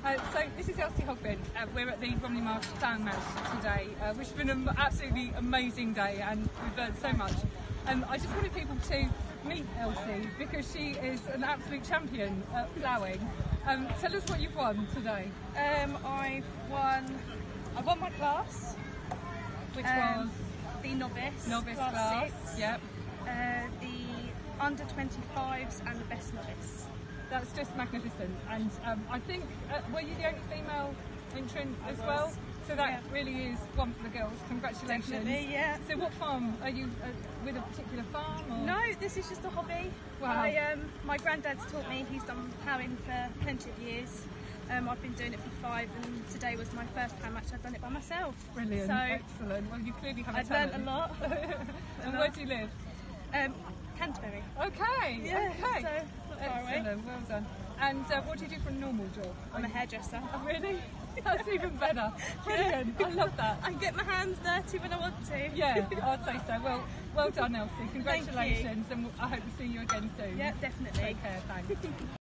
So this is Elsie Hogben. We're at the Romney Marsh Ploughing today, which has been an absolutely amazing day, and we've learned so much. I just wanted people to meet Elsie because she is an absolute champion at ploughing. Tell us what you've won today. I won my class, Which was the novice class. 6. Yep. The under 25s and the best novice. That's just magnificent. And I think were you the only female entrant as was. well? So that really is one for the girls. Congratulations. Definitely, yeah. So what farm are you with? A particular farm? Or? No, this is just a hobby. Wow. My granddad's taught me. He's done ploughing for plenty of years. I've been doing it for 5, and today was my first plough match. I've done it by myself. Brilliant, So excellent. Well, you clearly have a I've talent. learned a lot. And where do you live? Canterbury. Okay, Yeah, okay. so not far away. Excellent, well done. And what do you do for a normal job? I'm a hairdresser. Oh, really? That's even better. Brilliant. I love that. I can get my hands dirty when I want to. Yeah, I'd say so. Well done, Elsie. Congratulations, and I hope to see you again soon. Yeah, definitely. Take care. Thanks.